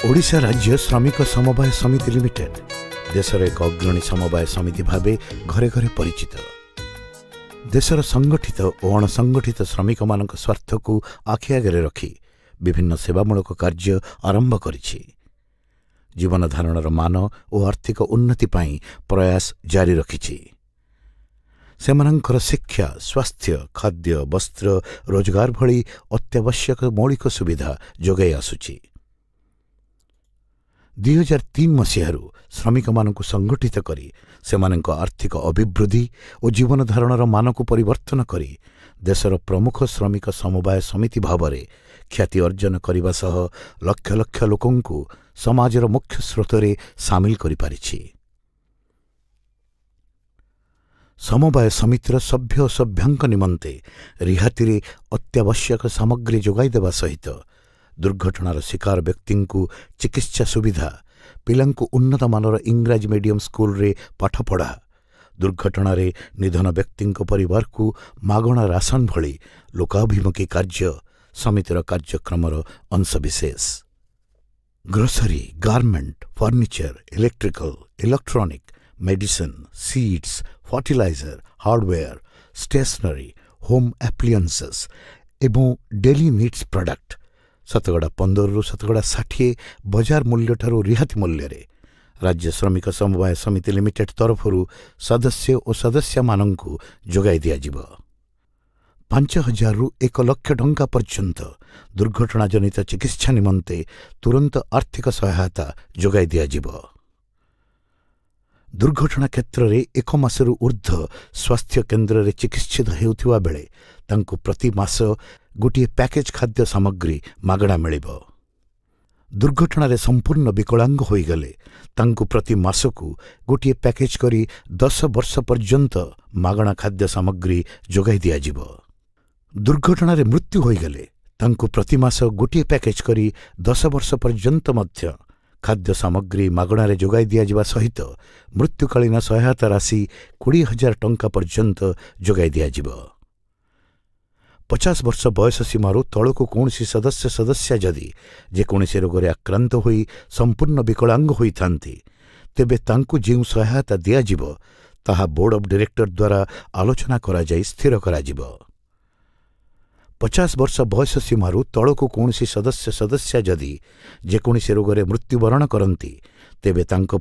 ओडिशा राज्य श्रमिक समवाय समिति लिमिटेड देशर एक अग्रणी समवाय समिति भावे घरे घरे परिचित। देशर संगठित और अणसंगठित श्रमिक मानक स्वार्थ को आखि आगे रखी विभिन्न सेवामूलक कार्य आरंभ करिछि। जीवन धारणर मान और आर्थिक उन्नति पाई प्रयास जारी रखिछि। सेमानंकर शिक्षा, स्वास्थ्य, खाद्य, वस्त्र, रोजगार भली अत्यावश्यक मौलिक सुविधा जोगाई आसुछि। 2003 मसीहारू श्रमिक मानक संगठित करी सेमानंक आर्थिक अभिवृद्धि और जीवन धारणर मानक परिवर्तन करी देशर प्रमुख श्रमिक समवाय समिति भावरे ख्याति अर्जन करने सह लक्ष लक्ष लोकंकु समाजर मुख्य स्रोतरे सामिल करि पारिछि। समवाय समितिर सभ्य और सभ्यांक निमंते रिहाती रे अत्यावश्यक सामग्री जोगाई देवा सहित दुर्घटनार शिकार व्यक्ति को चिकित्सा सुविधा, पिलांकु उन्नत मानर इंग्राजी मीडियम स्कूल रे पाठ पढ़ा, दुर्घटना निधन व्यक्ति परिवार को मागणा राशन भली लोकाभिमुखी कार्य समितिर कार्यक्रमर अंशविशेष। Grocery, garment, furniture, electrical, electronic, medicine, seeds, fertiliser, hardware, stationery, home appliances एवं डेली नीड्स प्रोडक्ट 15% ରୁ 60 बजार मूल्य ठारू रिहाती मूल्य रे राज्य श्रमिक समवाय समिति लिमिटेड तरफरु सदस्य और सदस्य मानंकु जोगाई दिया जिवो। 5,000 ରୁ 1 लाख टंका पर्यंत दुर्घटना जनित चिकित्सा निमंते तुरंत आर्थिक सहायता जोगाई दिया जिवो। दुर्घटना क्षेत्र रे 1 मासरू ऊर्ध्व स्वास्थ्य केन्द्र रे चिकित्सित हेउथिबा बेले तांकु प्रति मास गोटे पैकेज खाद्य सामग्री मागणा मिलिबो। दुर्घटना रे संपूर्ण विकलांग होई गले तांकु प्रति मासकु गोटे पैकेज करी 10 वर्ष पर्यंत मागणा खाद्य सामग्री जोगाई दिया जिवो। दुर्घटना रे मृत्यु होई गले तांकु प्रति मास गोटे पैकेज करी 10 वर्ष पर्यंत मध्य खाद्य सामग्री मागणा रे जोगाई दिया जिवा सहित मृत्युकालीन सहायता राशि 20,000 टंका पर्यंत जोगाई दिया जिवो। 50 वर्ष बयस सीमारू तलकु कौनसी सदस्य जदि जेकोसी रोग आक्रांत होई संपूर्ण विकलांग होई थांती तेबे तांकु जेउ सहायता दिया जिवो ताहा बोर्ड ऑफ डायरेक्टर द्वारा आलोचना करा जाई स्थिर करा जिवो। 50 वर्ष बयस सीमारू तलकु कौनसी सदस्य जदि जेकोसी रोग मृत्युवरण करती तेबे तांको